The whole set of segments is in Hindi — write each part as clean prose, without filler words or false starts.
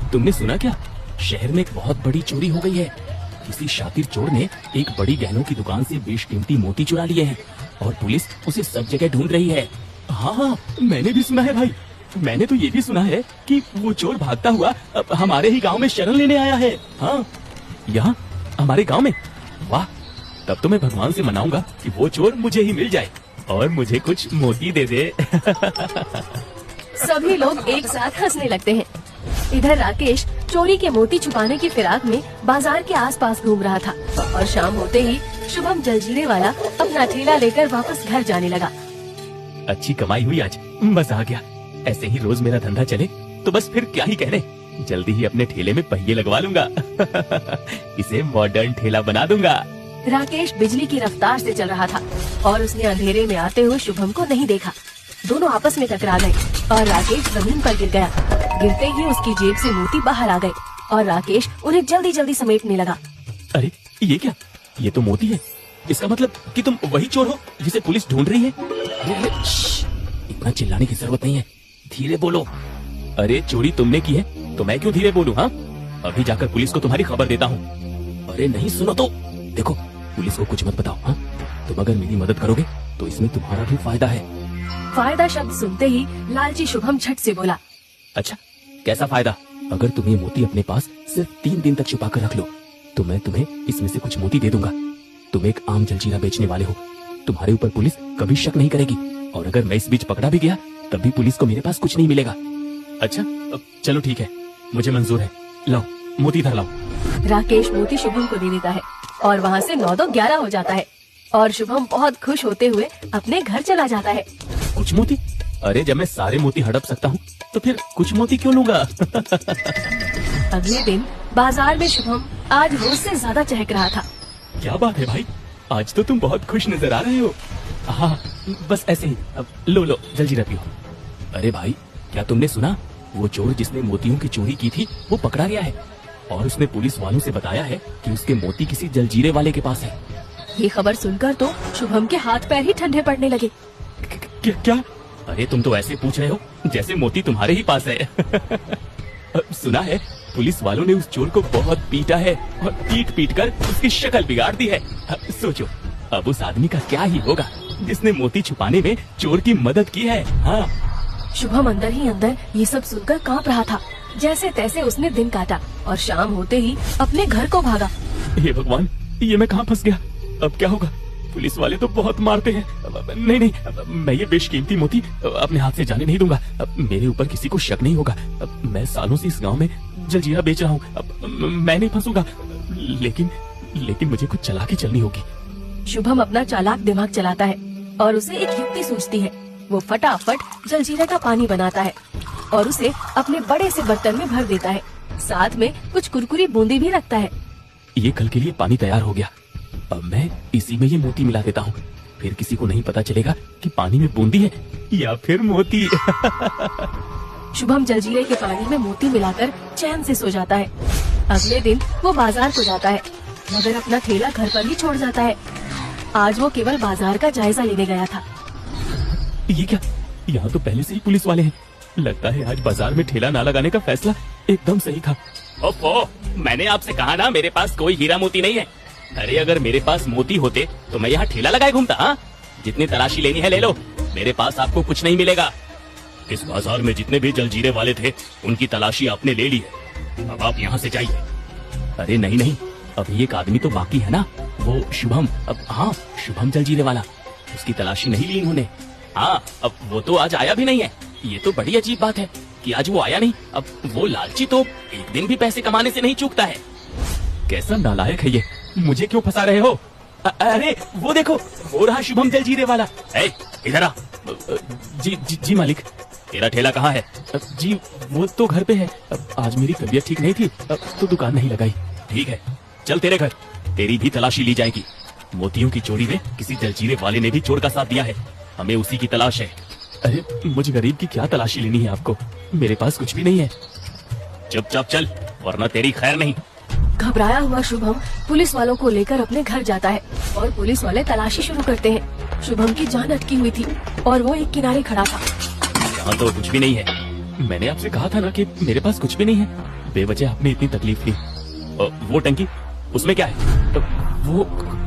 तुमने सुना क्या? शहर में एक बहुत बड़ी चोरी हो गई है। किसी शातिर चोर ने एक बड़ी गहनों की दुकान से बेशकीमती मोती चुरा लिए हैं और पुलिस उसे सब जगह ढूंढ रही है। हाँ, मैंने भी सुना है भाई। मैंने तो ये भी सुना है कि वो चोर भागता हुआ अब हमारे ही गांव में शरण लेने आया है। हाँ, यहाँ हमारे गांव में। वाह, तब तो मैं भगवान से मनाऊंगा कि वो चोर मुझे ही मिल जाए और मुझे कुछ मोती दे दे। सभी लोग एक साथ हंसने लगते हैं। इधर राकेश चोरी के मोती छुपाने की फिराक में बाजार के आसपास घूम रहा था और शाम होते ही शुभम जलजीरे वाला अपना ठेला लेकर वापस घर जाने लगा। अच्छी कमाई हुई आज, मजा आ गया। ऐसे ही रोज मेरा धंधा चले तो बस फिर क्या ही कहने। जल्दी ही अपने ठेले में पहिए लगवा लूंगा। इसे मॉडर्न ठेला बना दूंगा। राकेश बिजली की रफ्तार से चल रहा था और उसने अंधेरे में आते हुए शुभम को नहीं देखा। दोनों आपस में टकरा गए और राकेश जमीन पर गिर गया। गिरते ही उसकी जेब से मोती बाहर आ गए और राकेश उन्हें जल्दी जल्दी समेटने लगा। अरे ये क्या? ये तो मोती है। इसका मतलब कि तुम वही चोर हो जिसे पुलिस ढूंढ रही है। अरे श्श, इतना चिल्लाने की जरूरत नहीं है, धीरे बोलो। अरे चोरी तुमने की है तो मैं क्यों धीरे बोलूं? हाँ, अभी जाकर पुलिस को तुम्हारी खबर देता हूँ। अरे नहीं, सुनो तो। देखो, पुलिस को कुछ मत बताओ। हाँ, तुम अगर मेरी मदद करोगे तो इसमें तुम्हारा भी फायदा है। फायदा शब्द सुनते ही लालची शुभम झट से बोला। अच्छा, कैसा फायदा? अगर तुम ये मोती अपने पास सिर्फ 3 दिन तक छुपा कर रख लो तो मैं तुम्हें इसमें से कुछ मोती दे दूंगा। तुम एक आम जलजीरा बेचने वाले हो, तुम्हारे ऊपर पुलिस कभी शक नहीं करेगी और अगर मैं इस बीच पकड़ा भी गया तब भी पुलिस को मेरे पास कुछ नहीं मिलेगा। अच्छा, चलो ठीक है, मुझे मंजूर है। लाओ मोती, इधर लाओ। राकेश मोती शुभम को दे देता है और वहाँ से 9-11 हो जाता है और शुभम बहुत खुश होते हुए अपने घर चला जाता है। कुछ मोती? अरे जब मैं सारे मोती हड़प सकता हूँ तो फिर कुछ मोती क्यों लूंगा? अगले दिन बाजार में शुभम आज रोज से ज्यादा चहक रहा था। क्या बात है भाई, आज तो तुम बहुत खुश नजर आ रहे हो। हाँ, बस ऐसे ही। अब लो जलजीरा पियो। अरे भाई, क्या तुमने सुना? वो चोर जिसने मोतियों की चोरी की थी वो पकड़ा गया है और उसने पुलिस वालों से बताया है कि उसके मोती किसी जलजीरे वाले के पास है। ये खबर सुनकर तो शुभम के हाथ पैर ही ठंडे पड़ने लगे। क्या? अरे तुम तो ऐसे पूछ रहे हो जैसे मोती तुम्हारे ही पास है। सुना है पुलिस वालों ने उस चोर को बहुत पीटा है और पीट कर उसकी शक्ल बिगाड़ दी है। सोचो अब उस आदमी का क्या ही होगा जिसने मोती छुपाने में चोर की मदद की है। हाँ, शुभम अंदर ही अंदर ये सब सुनकर कांप रहा था। जैसे तैसे उसने दिन काटा और शाम होते ही अपने घर को भागा। हे भगवान, ये मैं कहाँ फंस गया? अब क्या होगा? पुलिस वाले तो बहुत मारते हैं। नहीं, मैं ये बेशकीमती मोती अपने हाथ से जाने नहीं दूंगा। मेरे ऊपर किसी को शक नहीं होगा। मैं सालों से इस गांव में जलजीरा बेच रहा हूँ। मैं नहीं फंसूंगा। लेकिन मुझे कुछ चालाकी चलनी होगी। शुभम अपना चालाक दिमाग चलाता है और उसे एक युक्ति सूझती है। वो फटाफट जलजीरा का पानी बनाता है और उसे अपने बड़े से बर्तन में भर देता है। साथ में कुछ कुरकुरी बूंदी भी रखता है। ये कल के लिए पानी तैयार हो गया। अब मैं इसी में ये मोती मिला देता हूँ। फिर किसी को नहीं पता चलेगा कि पानी में बूंदी है या फिर मोती। शुभम जलजीरे के पानी में मोती मिलाकर चैन से सो जाता है। अगले दिन वो बाजार को जाता है मगर अपना ठेला घर पर ही छोड़ जाता है। आज वो केवल बाजार का जायजा लेने गया था। ये क्या? यहाँ तो पहले से ही पुलिस वाले हैं। लगता है आज बाजार में ठेला ना लगाने का फैसला एकदम सही था। ओफो, मैंने आपसे कहा ना मेरे पास कोई हीरा मोती नहीं है। अरे अगर मेरे पास मोती होते तो मैं यहाँ ठेला लगाए घूमता। हाँ, जितनी तलाशी लेनी है ले लो, मेरे पास आपको कुछ नहीं मिलेगा। इस बाजार में जितने भी जलजीरे वाले थे उनकी तलाशी आपने ले ली है। अब आप यहाँ से जाइए। अरे नहीं, अभी एक आदमी तो बाकी है ना, वो शुभम। अब हाँ, शुभम जलजीरे वाला, उसकी तलाशी नहीं ली इन्होंने। हाँ, अब वो तो आज आया भी नहीं है। ये तो बड़ी अजीब बात है कि आज वो आया नहीं। अब वो लालची तो एक दिन भी पैसे कमाने से नहीं चूकता है। कैसा नालायक है ये, मुझे क्यों फंसा रहे हो? अरे वो देखो, वो रहा शुभम जलजीरे वाला। इधर आ। जी मालिक। तेरा ठेला कहाँ है? जी वो तो घर पे है। आज मेरी तबीयत ठीक नहीं थी तो दुकान नहीं लगाई। ठीक है, चल तेरे घर, तेरी भी तलाशी ली जाएगी। मोतियों की चोरी में किसी जलजीरे वाले ने भी चोर का साथ दिया है, हमें उसी की तलाश है। अरे मुझे गरीब की क्या तलाशी लेनी है आपको? मेरे पास कुछ भी नहीं है। चुपचाप चल वरना तेरी खैर नहीं। घबराया हुआ शुभम पुलिस वालों को लेकर अपने घर जाता है और पुलिस वाले तलाशी शुरू करते हैं। शुभम की जान अटकी हुई थी और वो एक किनारे खड़ा था। यहाँ तो कुछ भी नहीं है। मैंने आपसे कहा था ना कि मेरे पास कुछ भी नहीं है। बेवजह आपने इतनी तकलीफ ली। वो टंकी, उसमें क्या है? वो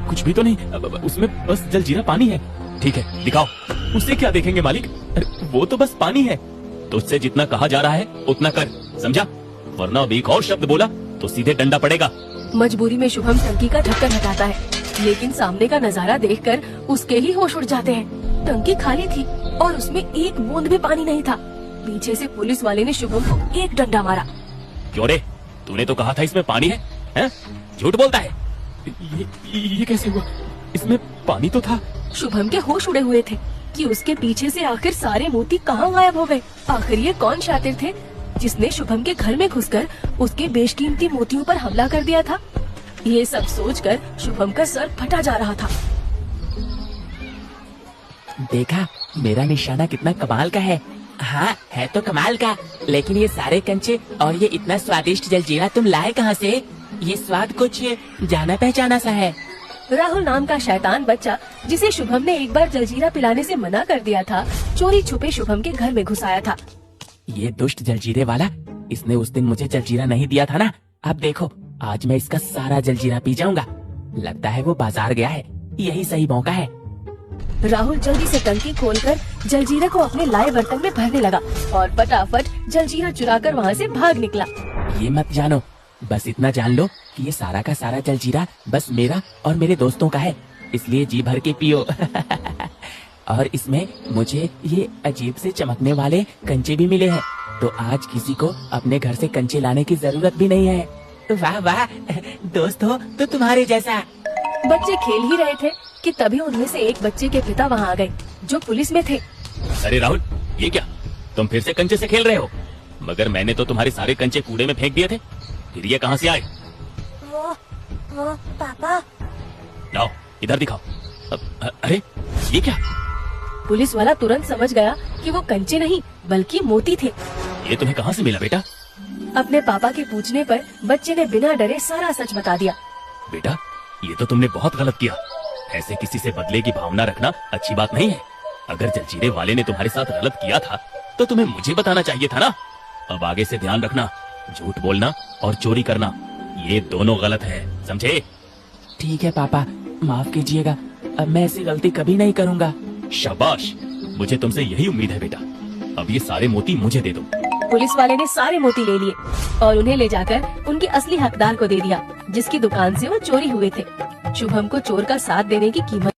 कुछ भी तो नहीं, उसमें बस जलजीरा पानी है। ठीक है, दिखाओ। उससे क्या देखेंगे मालिक? अरे वो तो बस पानी है। तुझसे जितना कहा जा रहा है उतना कर, समझा? वरना अब एक और शब्द बोला तो सीधे डंडा पड़ेगा। मजबूरी में शुभम टंकी का ढक्कन हटाता है, लेकिन सामने का नजारा देखकर उसके ही होश उड़ जाते हैं। टंकी खाली थी और उसमें एक बूंद भी पानी नहीं था। पीछे से पुलिस वाले ने शुभम को एक डंडा मारा। क्यों रे, तूने तो कहा था इसमें पानी है, हैं? झूठ बोलता है। ये कैसे हुआ? इसमें पानी तो था। शुभम के होश उड़े हुए थे कि उसके पीछे से आखिर सारे मोती कहाँ गायब हो गए। आखिर ये कौन शातिर थे जिसने शुभम के घर में घुसकर उसके बेशकीमती मोतियों पर हमला कर दिया था? ये सब सोचकर शुभम का सर फटा जा रहा था। देखा, मेरा निशाना कितना कमाल का है। हाँ, है तो कमाल का, लेकिन ये सारे कंचे और ये इतना स्वादिष्ट जलजीरा तुम लाए कहाँ से? ये स्वाद कुछ जाना पहचाना सा है। राहुल नाम का शैतान बच्चा, जिसे शुभम ने एक बार जलजीरा पिलाने से मना कर दिया था, चोरी छुपे शुभम के घर में घुस आया था। ये दुष्ट जलजीरे वाला, इसने उस दिन मुझे जलजीरा नहीं दिया था ना। अब देखो, आज मैं इसका सारा जलजीरा पी जाऊंगा। लगता है वो बाजार गया है, यही सही मौका है। राहुल जल्दी से टंकी खोलकर जलजीरा को अपने लाए बर्तन में भरने लगा और फटाफट जलजीरा चुराकर वहाँ से भाग निकला। ये मत जानो, बस इतना जान लो कि ये सारा का सारा जलजीरा बस मेरा और मेरे दोस्तों का है, इसलिए जी भर के पियो। और इसमें मुझे ये अजीब से चमकने वाले कंचे भी मिले हैं, तो आज किसी को अपने घर से कंचे लाने की जरूरत भी नहीं है। वाह वाह, दोस्त हो तो तुम्हारे जैसा। बच्चे खेल ही रहे थे कि तभी उनमें से एक बच्चे के पिता वहाँ आ गए, जो पुलिस में थे। अरे राहुल, ये क्या? तुम फिर से कंचे से खेल रहे हो? मगर मैंने तो तुम्हारे सारे कंचे कूड़े में फेंक दिए थे, फिर ये कहाँ से आए? वो पापा। लाओ, इधर दिखाओ। अरे ये क्या? पुलिस वाला तुरंत समझ गया कि वो कंचे नहीं बल्कि मोती थे। ये तुम्हें कहाँ से मिला बेटा? अपने पापा के पूछने पर बच्चे ने बिना डरे सारा सच बता दिया। बेटा, ये तो तुमने बहुत गलत किया। ऐसे किसी से बदले की भावना रखना अच्छी बात नहीं है। अगर जलजीरे वाले ने तुम्हारे साथ गलत किया था तो तुम्हें मुझे बताना चाहिए था ना। अब आगे से ध्यान रखना, झूठ बोलना और चोरी करना, ये दोनों गलत है, समझे? ठीक है पापा, माफ कीजिएगा, अब मैं ऐसी गलती कभी नहीं करूँगा। शाबाश, मुझे तुमसे यही उम्मीद है बेटा। अब ये सारे मोती मुझे दे दो। पुलिस वाले ने सारे मोती ले लिए और उन्हें ले जाकर उनके असली हकदार को दे दिया, जिसकी दुकान से वो चोरी हुए थे। शुभम को चोर का साथ देने की कीमत